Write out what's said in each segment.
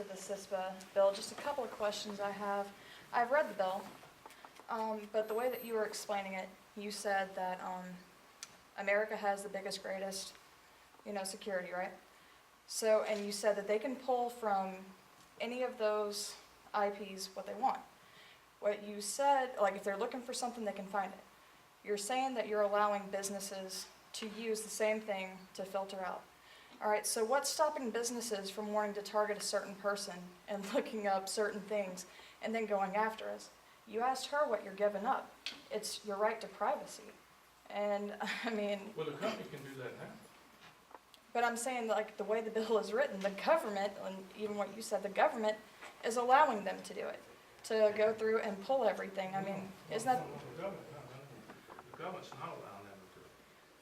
to the CISPA bill. Just a couple of questions I have. I've read the bill, but the way that you were explaining it, you said that America has the biggest, greatest, security, right? So, and you said that they can pull from any of those IPs what they want. What you said, like if they're looking for something, they can find it. You're saying that you're allowing businesses to use the same thing to filter out. All right, so what's stopping businesses from wanting to target a certain person and looking up certain things and then going after us? You asked her what you're giving up. It's your right to privacy. And I mean... Well, the company can do that now. But I'm saying, like, the way the bill is written, the government, and even what you said, the government is allowing them to do it, to go through and pull everything. I mean, isn't that... The government's not allowing them to do it.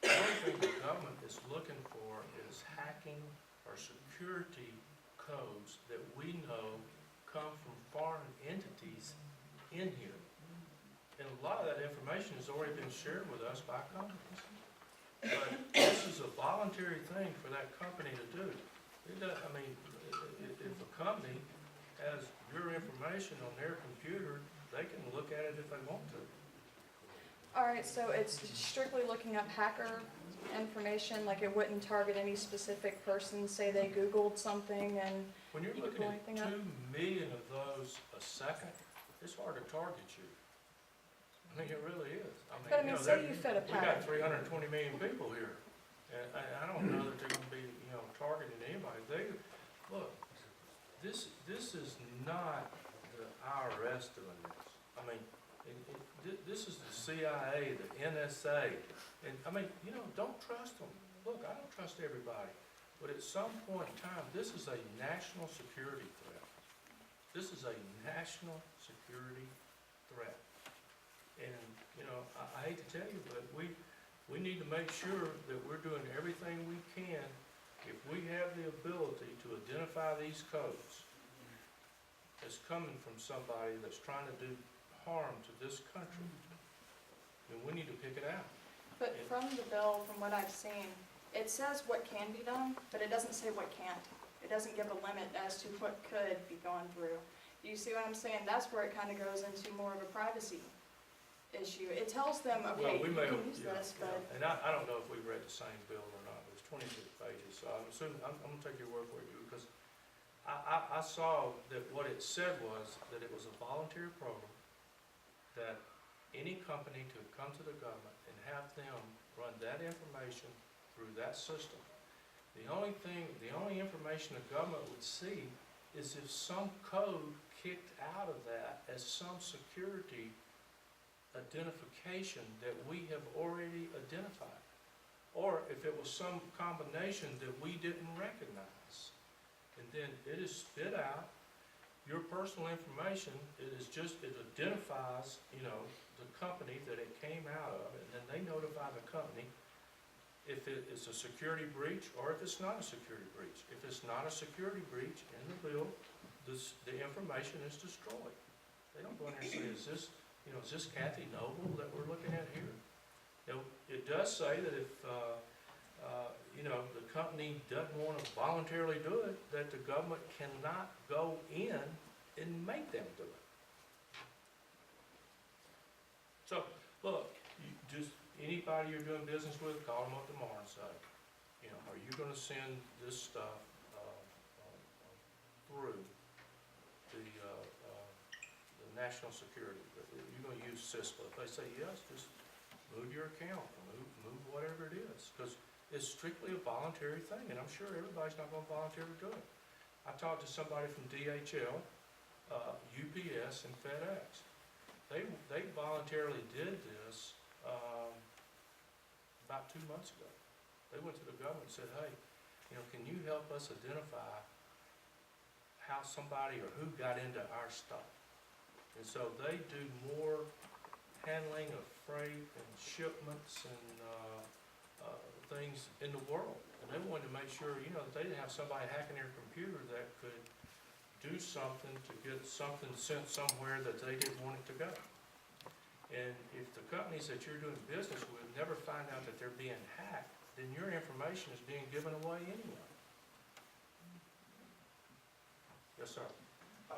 The only thing the government is looking for is hacking or security codes that we know come from foreign entities in here. And a lot of that information has already been shared with us by companies. But this is a voluntary thing for that company to do. If a company has your information on their computer, they can look at it if they want to. All right, so it's strictly looking up hacker information, like it wouldn't target any specific person, say they Googled something and... When you're looking at 2 million of those a second, it's hard to target you. I mean, it really is. But I mean, say you fit a we got pattern. 320 million people here, and I don't know that they're going to be, targeting anybody. Look, this is not the IRS doing this. I mean, this is the CIA, the NSA, and I mean, don't trust them. Look, I don't trust everybody, but at some point in time, this is a national security threat. This is a national security threat. And, I hate to tell you, but we need to make sure that we're doing everything we can. If we have the ability to identify these codes as coming from somebody that's trying to do harm to this country, then we need to pick it out. But from the bill, from what I've seen, it says what can be done, but it doesn't say what can't. It doesn't give a limit as to what could be gone through. Do you see what I'm saying? That's where it kind of goes into more of a privacy issue. It tells them, okay, well, you can use this, but... And I don't know if we read the same bill or not. It was 26 pages, so I'm assuming, I'm going to take your word for it, because I saw that what it said was that it was a voluntary program, that any company could come to the government and have them run that information through that system. The only information the government would see is if some code kicked out of that as some security identification that we have already identified, or if it was some combination that we didn't recognize. And then it is spit out your personal information. It identifies, the company that it came out of, and then they notify the company if it is a security breach or if it's not a security breach. If it's not a security breach in the bill, the information is destroyed. They don't go in there and say, is this Kathy Noble that we're looking at here? Now, it does say that if, the company doesn't want to voluntarily do it, that the government cannot go in and make them do it. So, look, anybody you're doing business with, call them up tomorrow and say, are you going to send this stuff through the national security? You're going to use CISPA. If they say yes, just move your account, move whatever it is, because it's strictly a voluntary thing, and I'm sure everybody's not going to voluntarily do it. I talked to somebody from DHL, UPS, and FedEx. They voluntarily did this about 2 months ago. They went to the government and said, hey, can you help us identify how somebody or who got into our stuff? And so they do more handling of freight and shipments and things in the world. And they wanted to make sure, that they didn't have somebody hacking their computer that could do something to get something sent somewhere that they didn't want it to go. And if the companies that you're doing business with never find out that they're being hacked, then your information is being given away anyway. Yes, sir. Uh,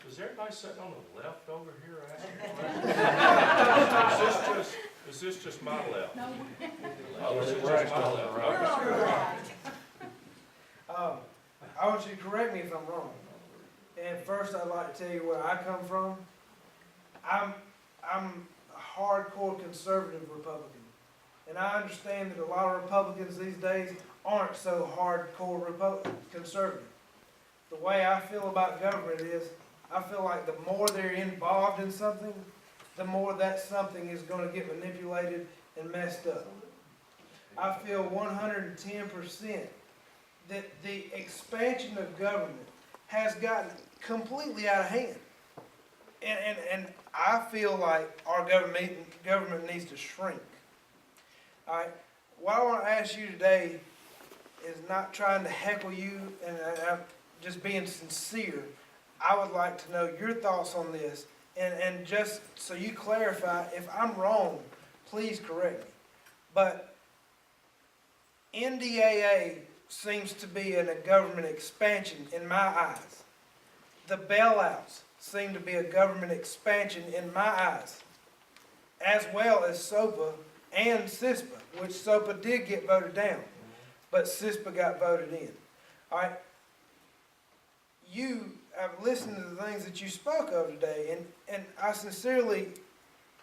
Is everybody sitting on the left over here asking questions? Is this just my left? No. Oh, is it just my left? Okay. I want you to correct me if I'm wrong. And first, I'd like to tell you where I come from. I'm a hardcore conservative Republican. And I understand that a lot of Republicans these days aren't so hardcore conservative. The way I feel about government is, I feel like the more they're involved in something, the more that something is going to get manipulated and messed up. I feel 110% that the expansion of government has gotten completely out of hand. And I feel like our government needs to shrink. All right, what I want to ask you today is not trying to heckle you, and I'm just being sincere. I would like to know your thoughts on this, and just so you clarify, if I'm wrong, please correct me. But NDAA seems to be in a government expansion in my eyes. The bailouts seem to be a government expansion in my eyes, as well as SOPA and CISPA, which SOPA did get voted down, but CISPA got voted in. All right. I've listened to the things that you spoke of today, and I sincerely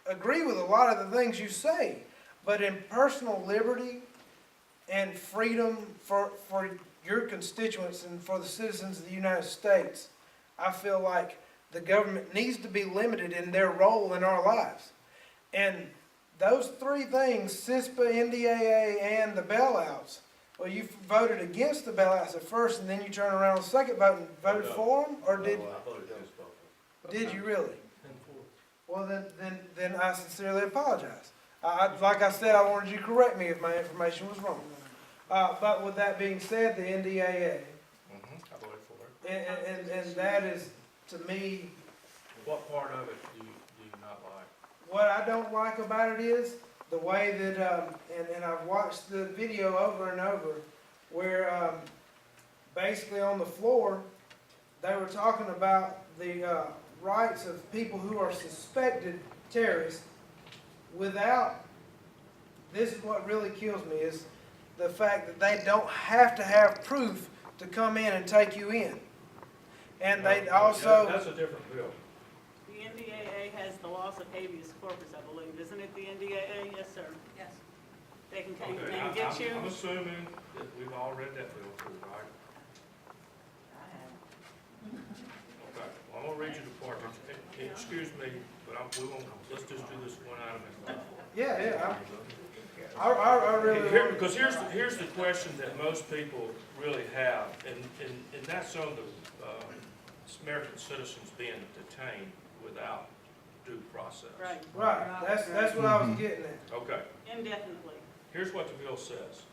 agree with a lot of the things you say, but in personal liberty and freedom for your constituents and for the citizens of the United States, I feel like the government needs to be limited in their role in our lives. And those three things, CISPA, NDAA, and the bailouts, well, you voted against the bailouts at first, and then you turned around on the second vote and voted for them, or did you really? Well, then I sincerely apologize. Like I said, I wanted you to correct me if my information was wrong. But with that being said, the NDAA, I voted for it. and that is, to me, What part of it do you not like? what I don't like about it is the way that, and I've watched the video over and over, where basically on the floor, they were talking about the rights of people who are suspected terrorists without, this is what really kills me, is the fact that they don't have to have proof to come in and take you in. And they also... That's a different bill. The NDAA has the loss of habeas corpus, I believe. Isn't it the NDAA? Yes, sir. Yes. They can Okay, get you. I'm assuming that we've all read that bill too, right? Okay, well, I'm gonna read you the part, excuse me, but let's just do this one item at a time. Yeah, I really... Because here's the question that most people really have, and that's on the American citizens being detained without due process. Right. Right, that's what I was getting at. Okay, Indefinitely. here's what the bill says.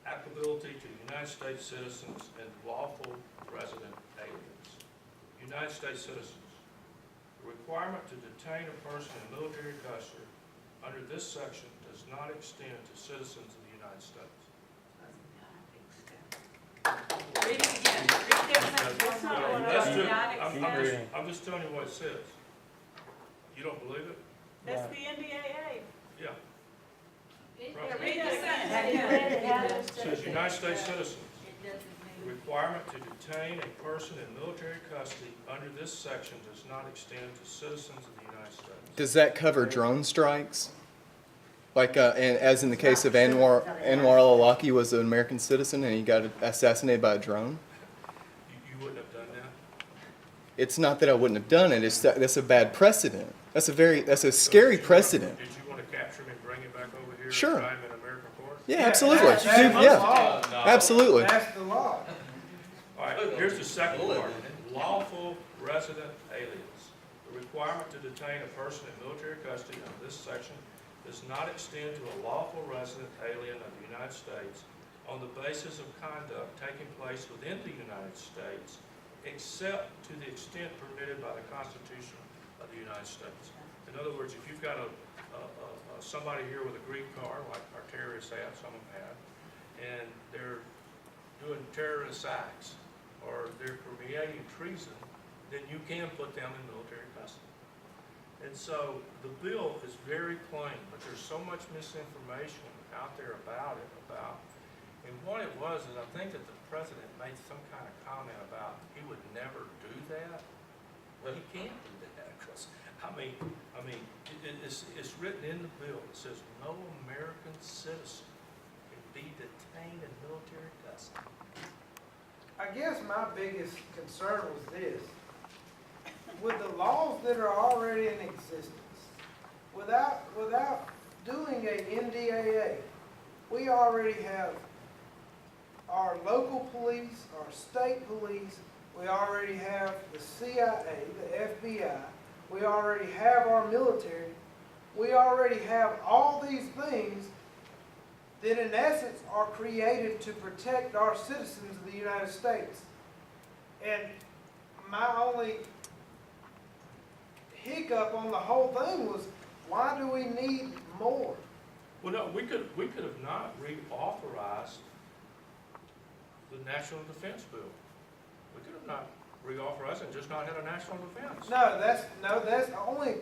Applicability to United States citizens and lawful resident aliens. United States citizens. The requirement to detain a person in military custody under this section does not extend to citizens of the United States. Read it again. Read it That's not what Let's I do- was I'm just telling you what it says. You don't believe it? That's the NDAA. Yeah. Yeah, read it Have again. you read it? Have It says United States citizens. It doesn't The mean. requirement to detain a person in military custody under this section does not extend to citizens of the United States. Does that cover drone strikes? Like, and as in the case of Anwar al-Awlaki was an American citizen and he got assassinated by a drone? You wouldn't have done that? It's not that I wouldn't have done it, it's that's a bad precedent. That's a scary precedent. Did you want to capture him and bring him back over here? Sure. And try him in American court? Yeah, absolutely. That's the Yeah, law. absolutely. That's the law. All right, here's the second part. Lawful resident aliens. The requirement to detain a person in military custody under this section does not extend to a lawful resident alien of the United States on the basis of conduct taking place within the United States, except to the extent permitted by the Constitution of the United States. In other words, if you've got somebody here with a green card, like our terrorists have, some of them have, and they're doing terrorist acts, or they're creating treason, then you can put them in military custody. And so the bill is very plain, but there's so much misinformation out there about it, and what it was is I think that the president made some kind of comment about he would never do that. Well, he can't do that, because, it's written in the bill. It says no American citizen can be detained in military custody. I guess my biggest concern was this. With the laws that are already in existence, without doing a NDAA, we already have our local police, our state police, we already have the CIA, the FBI, we already have our military, we already have all these things that in essence are created to protect our citizens of the United States. And my only hiccup on the whole thing was, why do we need more? Well, no, we could have not reauthorized the National Defense Bill. We could have not reauthorized it and just not had a national defense. No, that's only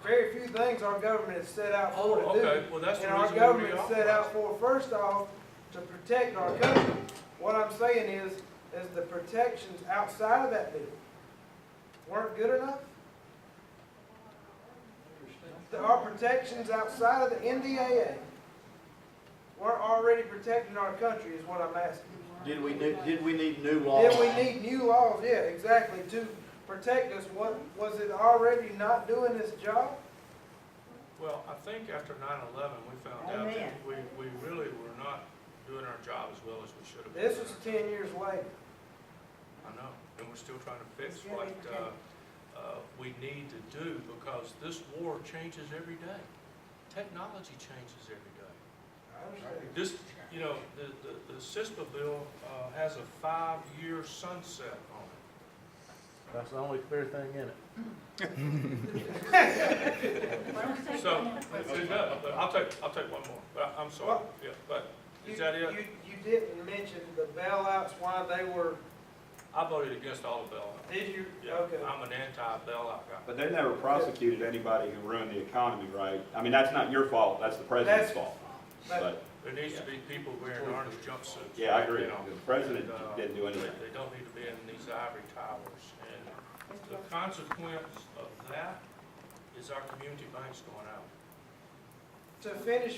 very few things our government is set out for to do. Okay, well, that's the And our reason we government is set reauthorized. out for, first off, to protect our country. What I'm saying is the protections outside of that bill weren't good enough. Our protections outside of the NDAA weren't already protecting our country, is what I'm asking. Did we need new laws? Did we need new laws? Yeah, exactly, to protect us. What, was it already not doing its job? Well, I think after 9/11, we found out that we really were not doing our job as well as we should have been. This was 10 years later. I know, and we're still trying to fix what we need to do, because this war changes every day. Technology changes every day. I understand. This, you know, the CISPA bill has a 5-year sunset on it. That's the only clear thing in it. So, it does, but I'll take one more, but I'm sorry, Well, yeah, but is that it? You didn't mention the bailouts, why they were, I voted against all the bailouts. did you? Yeah, Okay. I'm an anti-bailout guy. But they never prosecuted anybody who ruined the economy, right? I mean, that's not your fault, that's the president's fault. But, There needs to be people wearing orange jumpsuits. yeah, I agree. You know, The president and, didn't do anything. They don't need to be in these ivory towers. And the consequence of that is our community banks going out. To finish